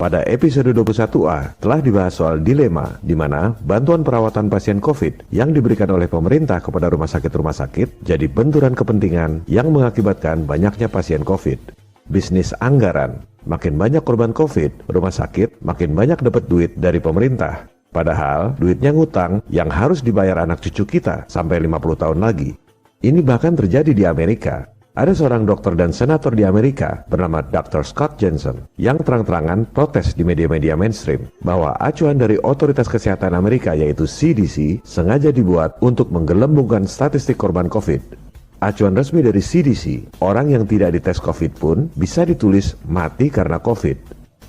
Pada episode 21A telah dibahas soal dilema di mana bantuan perawatan pasien COVID yang diberikan oleh pemerintah kepada rumah sakit jadi benturan kepentingan yang mengakibatkan banyaknya pasien COVID. Bisnis anggaran, makin banyak korban COVID, rumah sakit makin banyak dapat duit dari pemerintah. Padahal duitnya ngutang yang harus dibayar anak cucu kita sampai 50 tahun lagi. Ini bahkan terjadi di Amerika. Ada seorang dokter dan senator di Amerika bernama Dr. Scott Jensen yang terang-terangan protes di media-media mainstream bahwa acuan dari Otoritas Kesehatan Amerika yaitu CDC sengaja dibuat untuk menggelembungkan statistik korban COVID. Acuan resmi dari CDC, orang yang tidak dites COVID pun bisa ditulis mati karena COVID.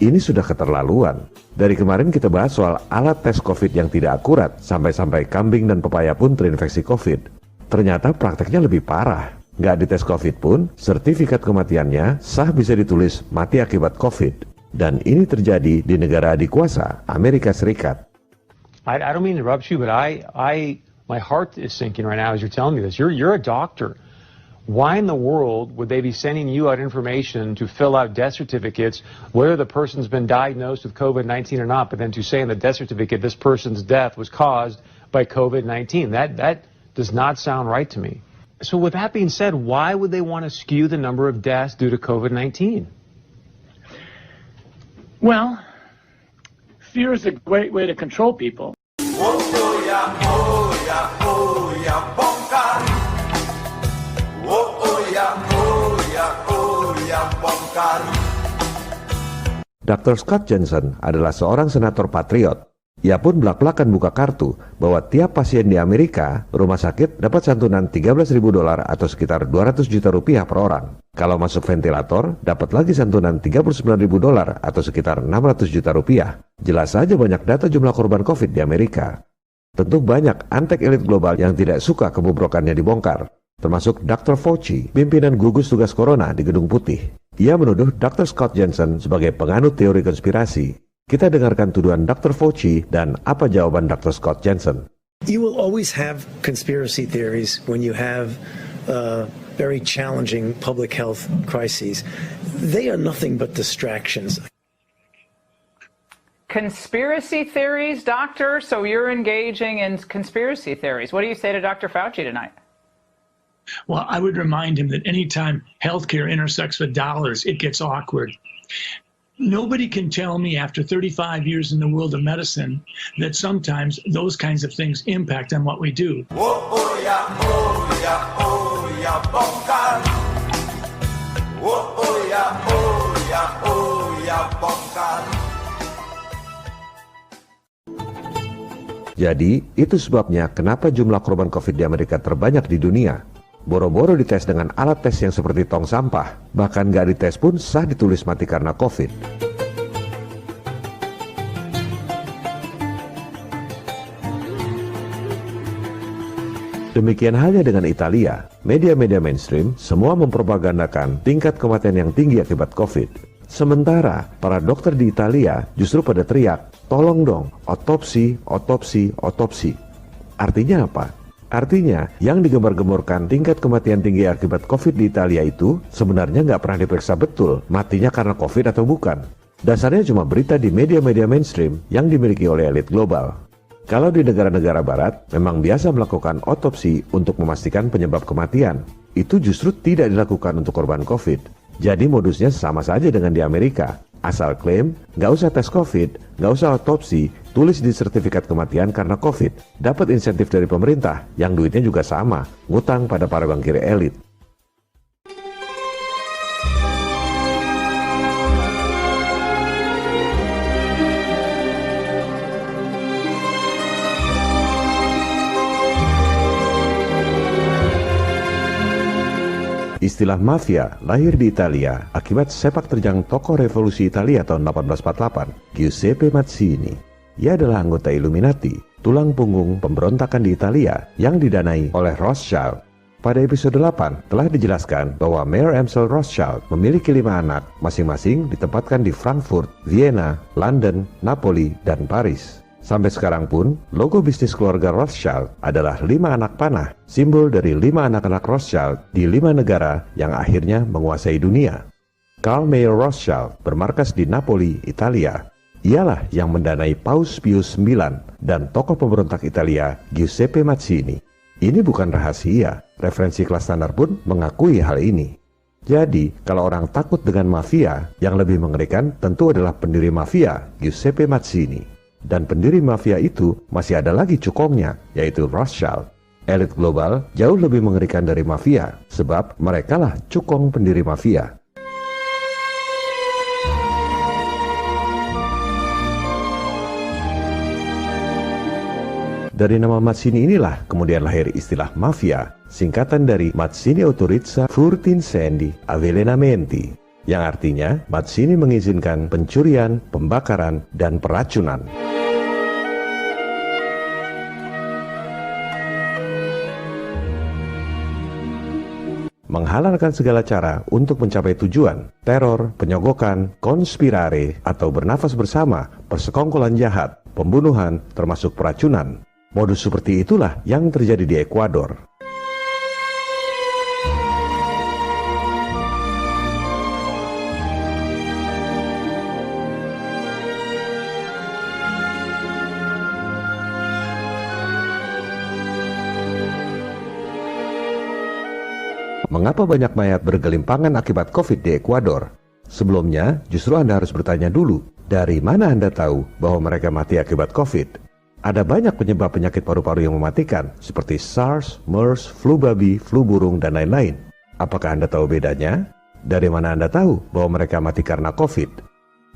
Ini sudah keterlaluan. Dari kemarin kita bahas soal alat tes COVID yang tidak akurat sampai-sampai kambing dan pepaya pun terinfeksi COVID. Ternyata prakteknya lebih parah. Nggak dites COVID pun, sertifikat kematiannya sah bisa ditulis mati akibat COVID. Dan ini terjadi di negara adikuasa, Amerika Serikat. I don't mean to interrupt you, but my heart is sinking right now as you're telling me this. You're a doctor. Why in the world would they be sending you out information to fill out death certificates, whether the person's been diagnosed with COVID-19 or not, but then to say in the death certificate this person's death was caused by COVID-19? That does not sound right to me. So with that being said, why would they want to skew the number of deaths due to COVID-19? Well, fear is a great way to control people. Dr. Scott Jensen adalah seorang senator patriot. Ia pun belak-belakan buka kartu bahwa tiap pasien di Amerika, rumah sakit dapat santunan $13.000 atau sekitar 200 juta rupiah per orang. Kalau masuk ventilator, dapat lagi santunan $39.000 atau sekitar 600 juta rupiah. Jelas saja banyak data jumlah korban COVID di Amerika. Tentu banyak antek elit global yang tidak suka kebobrokannya dibongkar, termasuk Dr. Fauci, pimpinan gugus tugas corona di Gedung Putih. Ia menuduh Dr. Scott Jensen sebagai penganut teori konspirasi. Kita dengarkan tuduhan Dr. Fauci dan apa jawaban Dr. Scott Jensen. You will always have conspiracy theories when you have very challenging public health crises. They are nothing but distractions. Conspiracy theories, doctor? So you're engaging in conspiracy theories. What do you say to Dr. Fauci tonight? Well, I would remind him that anytime healthcare intersects with dollars, it gets awkward. Nobody can tell me after 35 years in the world of medicine that sometimes those kinds of things impact on what we do. Jadi, itu sebabnya kenapa jumlah korban COVID di Amerika terbanyak di dunia. Boro-boro dites dengan alat tes yang seperti tong sampah, bahkan nggak dites pun sah ditulis mati karena COVID. Demikian halnya dengan Italia, media-media mainstream semua mempropagandakan tingkat kematian yang tinggi akibat COVID. Sementara para dokter di Italia justru pada teriak, tolong dong, otopsi, otopsi, otopsi. Artinya apa? Artinya, yang digembar-gemborkan tingkat kematian tinggi akibat COVID di Italia itu sebenarnya nggak pernah diperiksa betul matinya karena COVID atau bukan. Dasarnya cuma berita di media-media mainstream yang dimiliki oleh elit global. Kalau di negara-negara barat, memang biasa melakukan otopsi untuk memastikan penyebab kematian. Itu justru tidak dilakukan untuk korban COVID. Jadi modusnya sama saja dengan di Amerika. Asal klaim, nggak usah tes COVID, nggak usah otopsi, tulis di sertifikat kematian karena COVID. Dapat insentif dari pemerintah, yang duitnya juga sama, ngutang pada para bankir elit. Istilah mafia lahir di Italia akibat sepak terjang tokoh revolusi Italia tahun 1848, Giuseppe Mazzini. Ia adalah anggota Illuminati, tulang punggung pemberontakan di Italia yang didanai oleh Rothschild. Pada episode 8 telah dijelaskan bahwa Mayor Amsel Rothschild memiliki 5 anak, masing-masing ditempatkan di Frankfurt, Vienna, London, Napoli, dan Paris. Sampai sekarang pun, logo bisnis keluarga Rothschild adalah 5 anak panah, simbol dari 5 anak-anak Rothschild di 5 negara yang akhirnya menguasai dunia. Carl Mayer Rothschild bermarkas di Napoli, Italia. Ialah yang mendanai Paus Pius IX dan tokoh pemberontak Italia Giuseppe Mazzini. Ini bukan rahasia, referensi kelas standar pun mengakui hal ini. Jadi, kalau orang takut dengan mafia, yang lebih mengerikan tentu adalah pendiri mafia Giuseppe Mazzini. Dan pendiri mafia itu masih ada lagi cukongnya, yaitu Rothschild. Elit global jauh lebih mengerikan dari mafia, sebab merekalah cukong pendiri mafia. Dari nama Mazzini inilah kemudian lahir istilah mafia, singkatan dari Mazzini Autorizza Furti-Incendi Avvelenamenti, yang artinya Mazzini mengizinkan pencurian, pembakaran, dan peracunan. Menghalalkan segala cara untuk mencapai tujuan, teror, penyogokan, konspirare, atau bernafas bersama, persekongkolan jahat, pembunuhan, termasuk peracunan. Modus seperti itulah yang terjadi di Ekuador. Mengapa banyak mayat bergelimpangan akibat COVID di Ekuador? Sebelumnya, justru Anda harus bertanya dulu, dari mana Anda tahu bahwa mereka mati akibat COVID? Ada banyak penyebab penyakit paru-paru yang mematikan, seperti SARS, MERS, flu babi, flu burung, dan lain-lain. Apakah Anda tahu bedanya? Dari mana Anda tahu bahwa mereka mati karena COVID?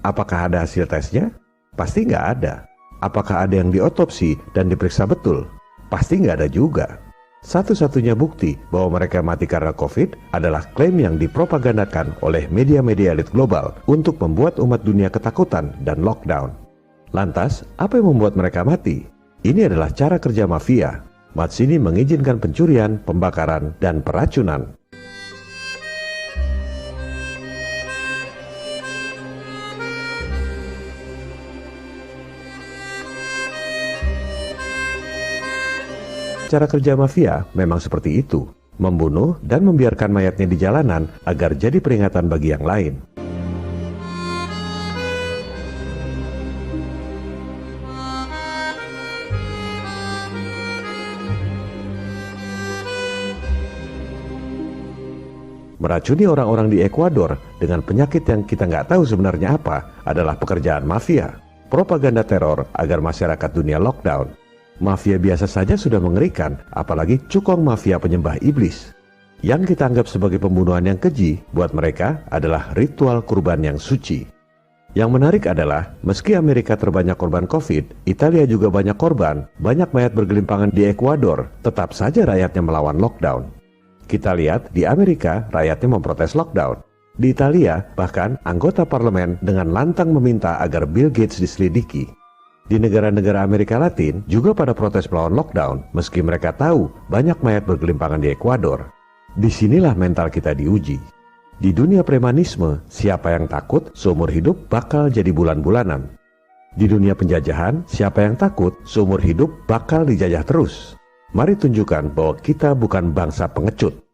Apakah ada hasil tesnya? Pasti nggak ada. Apakah ada yang diotopsi dan diperiksa betul? Pasti nggak ada juga. Satu-satunya bukti bahwa mereka mati karena COVID adalah klaim yang dipropagandakan oleh media-media elit global untuk membuat umat dunia ketakutan dan lockdown. Lantas, apa yang membuat mereka mati? Ini adalah cara kerja mafia. Mazzini mengizinkan pencurian, pembakaran, dan peracunan. Cara kerja mafia memang seperti itu, membunuh dan membiarkan mayatnya di jalanan agar jadi peringatan bagi yang lain. Meracuni orang-orang di Ekuador dengan penyakit yang kita nggak tahu sebenarnya apa adalah pekerjaan mafia. Propaganda teror agar masyarakat dunia lockdown. Mafia biasa saja sudah mengerikan, apalagi cukong mafia penyembah iblis. Yang kita anggap sebagai pembunuhan yang keji, buat mereka adalah ritual kurban yang suci. Yang menarik adalah, meski Amerika terbanyak korban COVID, Italia juga banyak korban, banyak mayat bergelimpangan di Ekuador, tetap saja rakyatnya melawan lockdown. Kita lihat di Amerika rakyatnya memprotes lockdown. Di Italia bahkan anggota parlemen dengan lantang meminta agar Bill Gates diselidiki. Di negara-negara Amerika Latin juga pada protes melawan lockdown meski mereka tahu banyak mayat bergelimpangan di Ekuador. Disinilah mental kita diuji. Di dunia premanisme, siapa yang takut seumur hidup bakal jadi bulan-bulanan. Di dunia penjajahan, siapa yang takut seumur hidup bakal dijajah terus. Mari tunjukkan bahwa kita bukan bangsa pengecut.